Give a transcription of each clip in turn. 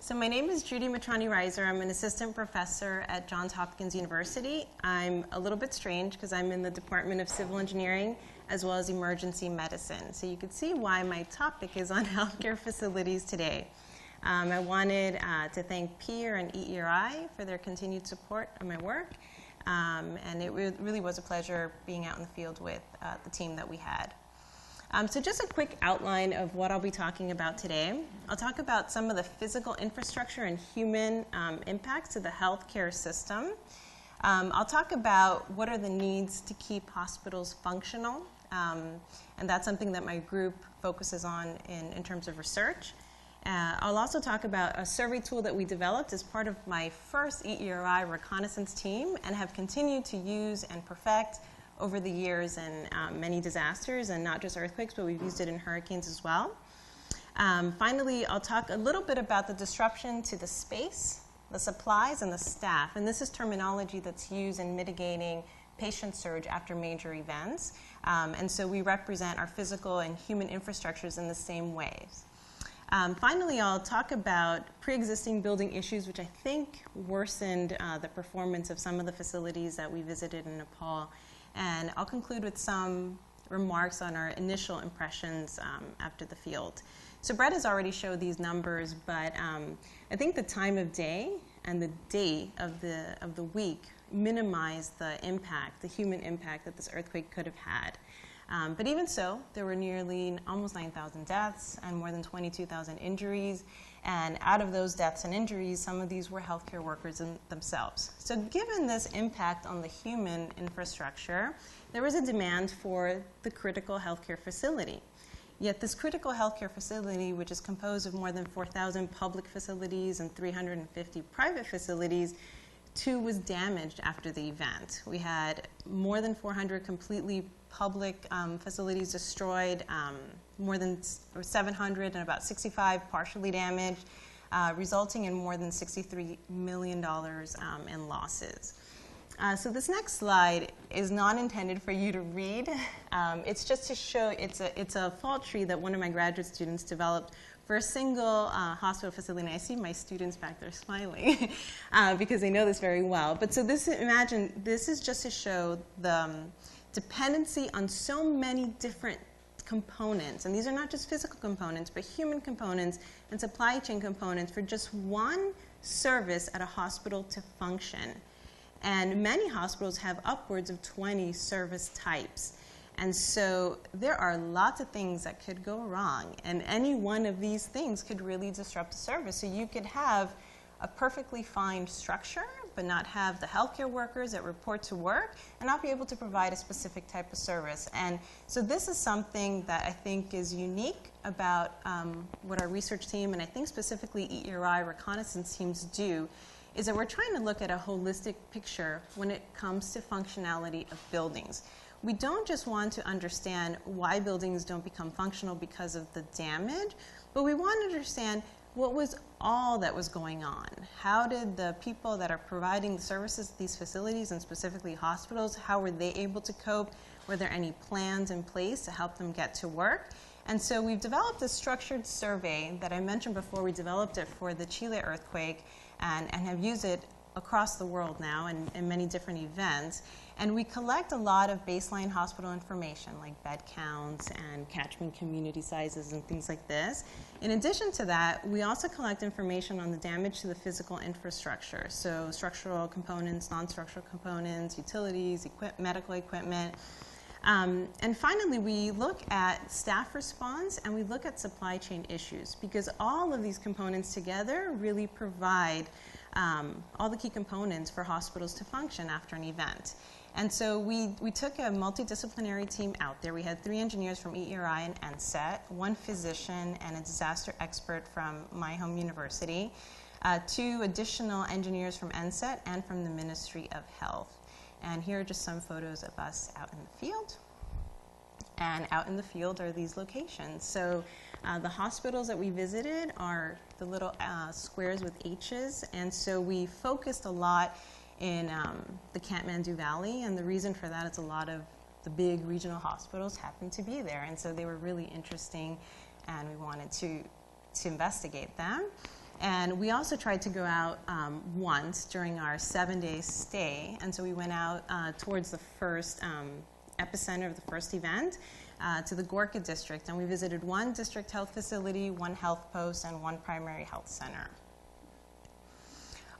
So my name is Judy Mitrani-Reiser. I'm an assistant professor at Johns Hopkins University. I'm a little bit strange because I'm in the Department of Civil Engineering as well as emergency medicine. So you can see why my topic is on healthcare facilities today. I wanted to thank PEER and EERI for their continued support of my work. And it really was a pleasure being out in the field with the team that we had. So just a quick outline of what I'll be talking about today. I'll talk about some of the physical infrastructure and human impacts to the healthcare system. I'll talk about what are the needs to keep hospitals functional, and that's something that my group focuses on in terms of research. I'll also talk about a survey tool that we developed as part of my first EERI Reconnaissance team and have continued to use and perfect over the years in many disasters, and not just earthquakes, but we've used it in hurricanes as well. Finally, I'll talk a little bit about the disruption to the space, the supplies, and the staff. And this is terminology that's used in mitigating patient surge after major events. And so we represent our physical and human infrastructures in the same ways. Finally, I'll talk about pre-existing building issues, which I think worsened the performance of some of the facilities that we visited in Nepal. And I'll conclude with some remarks on our initial impressions after the field. So Brett has already showed these numbers, but I think the time of day and the date of the week minimized the impact, the human impact that this earthquake could have had. But even so, there were nearly almost 9,000 deaths and more than 22,000 injuries. And out of those deaths and injuries, some of these were healthcare workers themselves. So given this impact on the human infrastructure, there was a demand for the critical healthcare facility. Yet this critical healthcare facility, which is composed of more than 4,000 public facilities and 350 private facilities, too was damaged after the event. We had more than 400 completely public facilities destroyed, more than 700 and about 65 partially damaged, resulting in more than $63 million in losses. So this next slide is not intended for you to read. It's just to show, it's a fault tree that one of my graduate students developed for a single hospital facility. And I see my students back there smiling because they know this very well. But so this, imagine, this is just to show the dependency on so many different components. And these are not just physical components, but human components and supply chain components for just one service at a hospital to function. And many hospitals have upwards of 20 service types. And so there are lots of things that could go wrong, and any one of these things could really disrupt the service. So you could have a perfectly fine structure, but not have the healthcare workers that report to work and not be able to provide a specific type of service. And so this is something that I think is unique about what our research team, and I think specifically EERI Reconnaissance teams do, is that we're trying to look at a holistic picture when it comes to functionality of buildings. We don't just want to understand why buildings don't become functional because of the damage, but we want to understand what was all that was going on. How did the people that are providing the services at these facilities, and specifically hospitals, how were they able to cope? Were there any plans in place to help them get to work? And so we've developed a structured survey that I mentioned before. We developed it for the Chile earthquake and have used it across the world now in many different events. And we collect a lot of baseline hospital information, like bed counts and catchment community sizes and things like this. In addition to that, we also collect information on the damage to the physical infrastructure, so structural components, non-structural components, utilities, medical equipment. And finally, we look at staff response and we look at supply chain issues, because all of these components together really provide all the key components for hospitals to function after an event. And so we took a multidisciplinary team out there. We had 3 engineers from EERI and NSET, 1 physician and a disaster expert from my home university, 2 additional engineers from NSET and from the Ministry of Health. And here are just some photos of us out in the field. And out in the field are these locations. So the hospitals that we visited are the little squares with H's. And so we focused a lot in the Katmandu Valley. And the reason for that is a lot of the big regional hospitals happened to be there. And so they were really interesting, and we wanted to investigate them. And we also tried to go out once during our 7-day stay. And so we went out towards the first epicenter of the first event, to the Gorkha district. And we visited one district health facility, one health post, and one primary health center.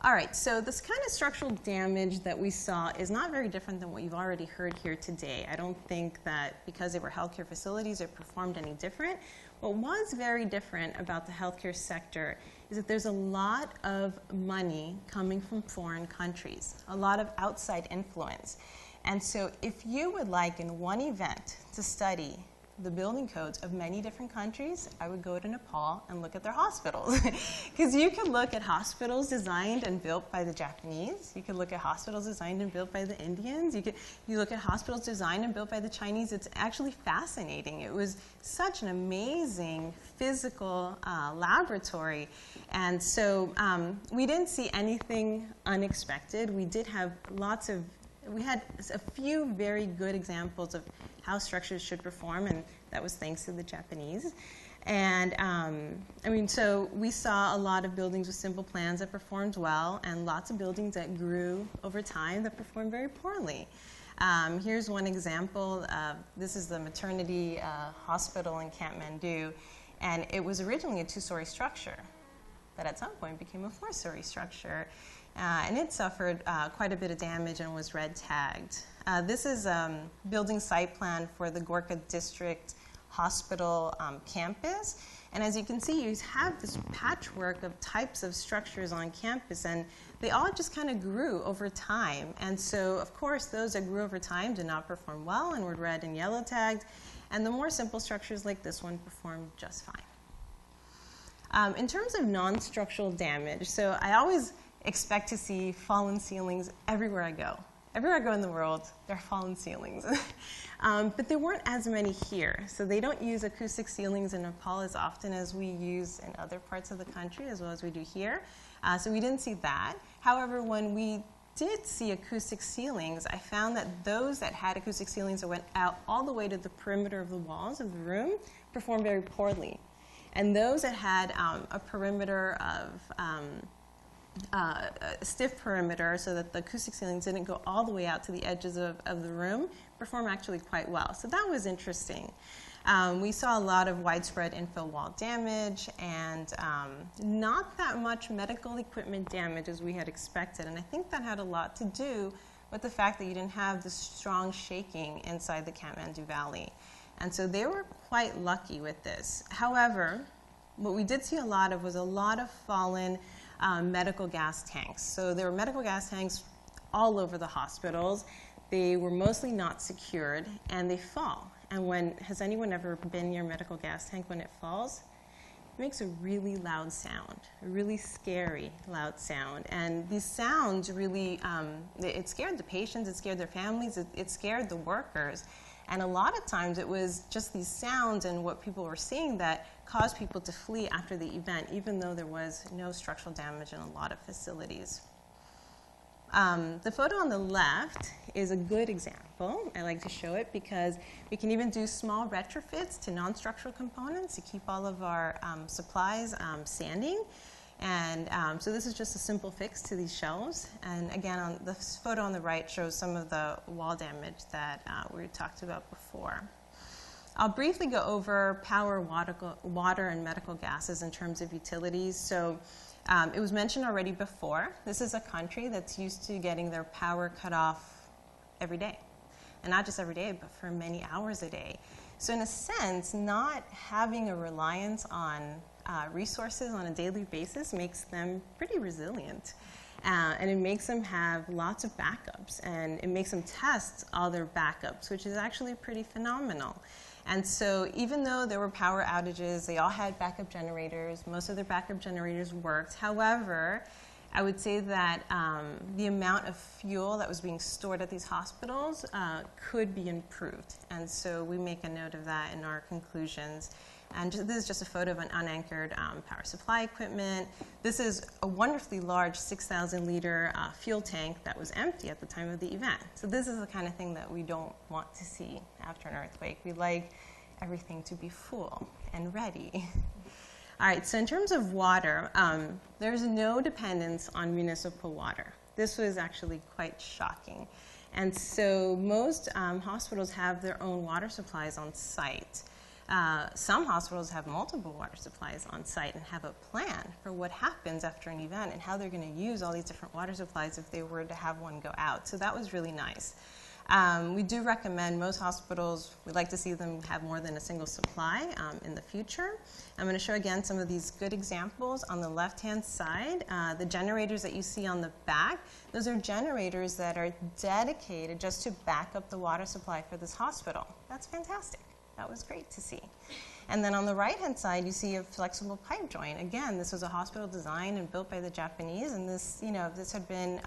All right, so this kind of structural damage that we saw is not very different than what you've already heard here today. I don't think that because they were healthcare facilities, it performed any different. What was very different about the healthcare sector is that there's a lot of money coming from foreign countries, a lot of outside influence. And so if you would like in one event to study the building codes of many different countries, I would go to Nepal and look at their hospitals. Because you could look at hospitals designed and built by the Japanese. You could look at hospitals designed and built by the Indians. You look at hospitals designed and built by the Chinese. It's actually fascinating. It was such an amazing physical laboratory. And so we didn't see anything unexpected. We had a few very good examples of how structures should perform, and that was thanks to the Japanese. And so we saw a lot of buildings with simple plans that performed well, and lots of buildings that grew over time that performed very poorly. Here's one example. This is the Maternity hospital in Katmandu, and it was originally a 2-story structure that at some point became a 4-story structure. And it suffered quite a bit of damage and was red tagged. This is building site plan for the Gorkha District Hospital campus. And as you can see, you have this patchwork of types of structures on campus, and they all just kind of grew over time. And so, of course, those that grew over time did not perform well and were red and yellow tagged. And the more simple structures like this one performed just fine. In terms of non-structural damage, so I always expect to see fallen ceilings everywhere I go. Everywhere I go in the world, there are fallen ceilings. But there weren't as many here. So they don't use acoustic ceilings in Nepal as often as we use in other parts of the country, as well as we do here. So we didn't see that. However, when we did see acoustic ceilings, I found that those that had acoustic ceilings that went out all the way to the perimeter of the walls of the room performed very poorly. And those that had a perimeter of a stiff perimeter so that the acoustic ceilings didn't go all the way out to the edges of the room perform actually quite well. So that was interesting. We saw a lot of widespread infill wall damage and not that much medical equipment damage as we had expected. And I think that had a lot to do with the fact that you didn't have the strong shaking inside the Katmandu Valley. And so they were quite lucky with this. However, what we did see a lot of was a lot of fallen medical gas tanks. So there were medical gas tanks all over the hospitals. They were mostly not secured, and they fall. And has anyone ever been near a medical gas tank when it falls? It makes a really loud sound, a really scary loud sound. And these sounds really, it scared the patients, it scared their families, it scared the workers. And a lot of times it was just these sounds and what people were seeing that caused people to flee after the event, even though there was no structural damage in a lot of facilities. The photo on the left is a good example. I like to show it because we can even do small retrofits to non-structural components to keep all of our supplies standing. And so this is just a simple fix to these shelves. And again, the photo on the right shows some of the wall damage that we talked about before. I'll briefly go over power, water, and medical gases in terms of utilities. So it was mentioned already before. This is a country that's used to getting their power cut off every day. And not just every day, but for many hours a day. So in a sense, not having a reliance on resources on a daily basis makes them pretty resilient. And it makes them have lots of backups. And it makes them test all their backups, which is actually pretty phenomenal. And so even though there were power outages, they all had backup generators. Most of their backup generators worked. However, I would say that the amount of fuel that was being stored at these hospitals could be improved. And so we make a note of that in our conclusions. And this is just a photo of an unanchored power supply equipment. This is a wonderfully large 6,000-liter fuel tank that was empty at the time of the event. So this is the kind of thing that we don't want to see after an earthquake. We like everything to be full and ready. All right, so in terms of water, there's no dependence on municipal water. This was actually quite shocking. And so most hospitals have their own water supplies on site. Some hospitals have multiple water supplies on site and have a plan for what happens after an event and how they're going to use all these different water supplies if they were to have one go out. So that was really nice. We do recommend most hospitals, we'd like to see them have more than a single supply in the future. I'm going to show again some of these good examples. On the left-hand side, the generators that you see on the back, those are generators that are dedicated just to back up the water supply for this hospital. That's fantastic. That was great to see. And then on the right-hand side, you see a flexible pipe joint. Again, this was a hospital designed and built by the Japanese, and this, if this had been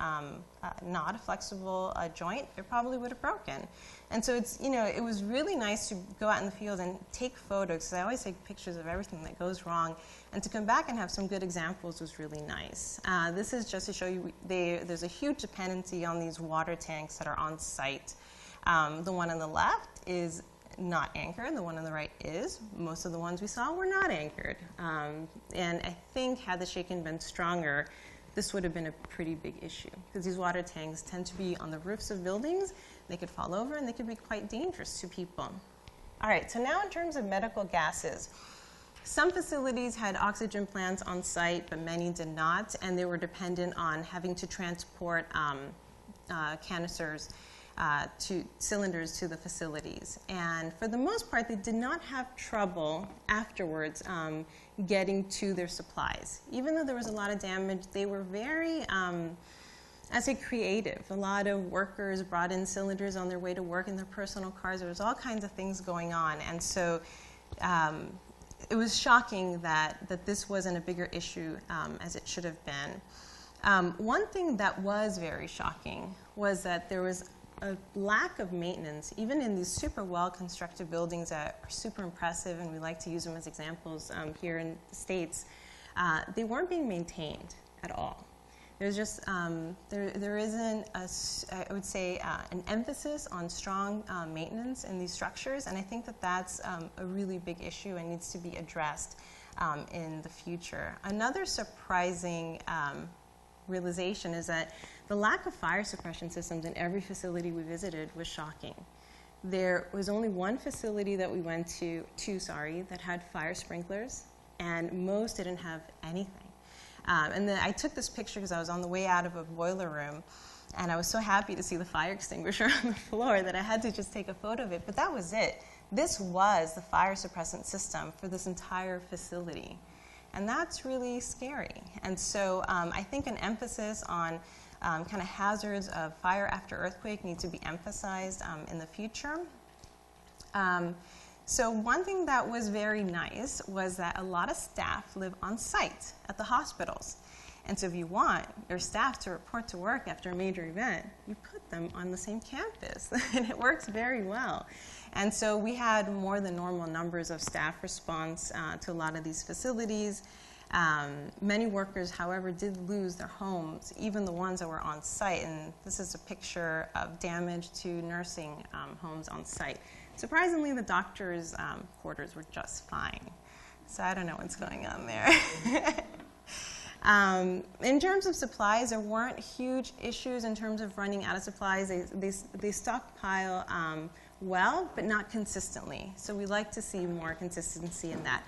not a flexible joint, it probably would have broken. And so it's, it was really nice to go out in the field and take photos, because I always take pictures of everything that goes wrong, and to come back and have some good examples was really nice. This is just to show you there's a huge dependency on these water tanks that are on site. The one on the left is not anchored. The one on the right is. Most of the ones we saw were not anchored. And I think had the shaking been stronger, this would have been a pretty big issue, because these water tanks tend to be on the roofs of buildings. They could fall over and they could be quite dangerous to people. All right, so now in terms of medical gases, some facilities had oxygen plants on site, but many did not, and they were dependent on having to transport canisters to cylinders to the facilities. And for the most part, they did not have trouble afterwards getting to their supplies. Even though there was a lot of damage, they were very, I'd say, creative. A lot of workers brought in cylinders on their way to work in their personal cars. There was all kinds of things going on. And so it was shocking that this wasn't a bigger issue as it should have been. One thing that was very shocking was that there was a lack of maintenance, even in these super well-constructed buildings that are super impressive, and we like to use them as examples here in the States. They weren't being maintained at all. There's just, there isn't, I would say, an emphasis on strong maintenance in these structures, and I think that that's a really big issue and needs to be addressed in the future. Another surprising realization is that the lack of fire suppression systems in every facility we visited was shocking. There was only one facility that we went to that had fire sprinklers, and most didn't have anything. And then I took this picture because I was on the way out of a boiler room, and I was so happy to see the fire extinguisher on the floor that I had to just take a photo of it, but that was it. This was the fire suppressant system for this entire facility. And that's really scary. And so I think an emphasis on kind of hazards of fire after earthquake needs to be emphasized in the future. So one thing that was very nice was that a lot of staff live on site at the hospitals. And so if you want your staff to report to work after a major event, you put them on the same campus. And it works very well. And so we had more than normal numbers of staff response to a lot of these facilities. Many workers, however, did lose their homes, even the ones that were on site. And this is a picture of damage to nursing homes on site. Surprisingly, the doctors' quarters were just fine. So I don't know what's going on there. In terms of supplies, there weren't huge issues in terms of running out of supplies. They stockpile well, but not consistently. So we like to see more consistency in that.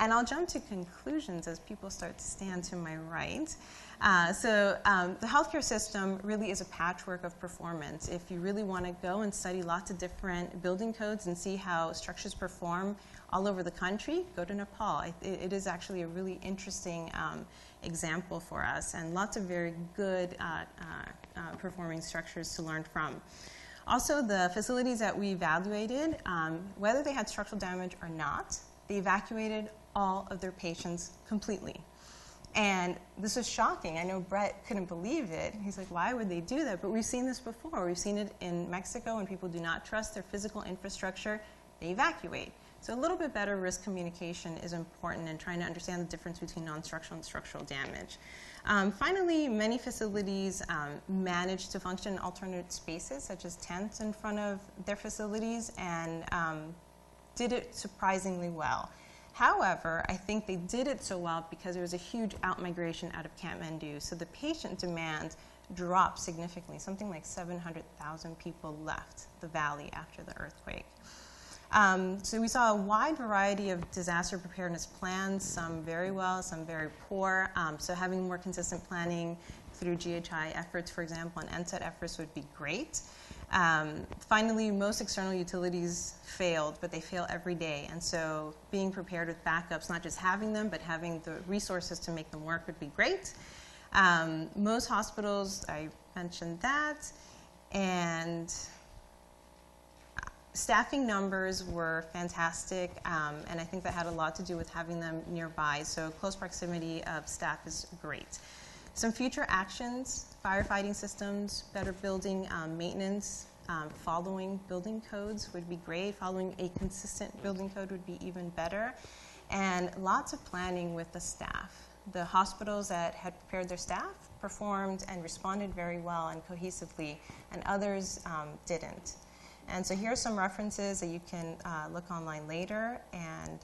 And I'll jump to conclusions as people start to stand to my right. The healthcare system really is a patchwork of performance. If you really want to go and study lots of different building codes and see how structures perform all over the country, go to Nepal. It is actually a really interesting example for us, and lots of very good performing structures to learn from. Also, the facilities that we evaluated, whether they had structural damage or not, they evacuated all of their patients completely. And this was shocking. I know Brett couldn't believe it. He's like, why would they do that? But we've seen this before. We've seen it in Mexico when people do not trust their physical infrastructure, they evacuate. So a little bit better risk communication is important in trying to understand the difference between non-structural and structural damage. Finally, many facilities manage to function in alternate spaces, such as tents in front of their facilities, and did it surprisingly well. However, I think they did it so well because there was a huge out-migration out of Katmandu. So the patient demand dropped significantly. Something like 700,000 people left the valley after the earthquake. So we saw a wide variety of disaster preparedness plans, some very well, some very poor. So having more consistent planning through GHI efforts, for example, and NSET efforts would be great. Finally, most external utilities failed, but they fail every day. And so being prepared with backups, not just having them, but having the resources to make them work would be great. Most hospitals, I mentioned that. And staffing numbers were fantastic, and I think that had a lot to do with having them nearby. So close proximity of staff is great. Some future actions: firefighting systems, better building maintenance, following building codes would be great. Following a consistent building code would be even better. And lots of planning with the staff. The hospitals that had prepared their staff performed and responded very well and cohesively, and others didn't. And so here are some references that you can look online later, and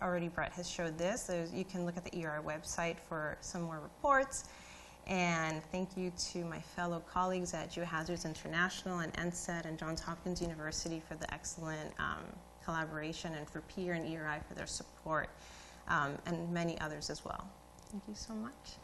already Brett has showed this. You can look at the EERI website for some more reports. And thank you to my fellow colleagues at Geohazards International and NSET and Johns Hopkins University for the excellent collaboration, and for Peter and EERI for their support, and many others as well. Thank you so much.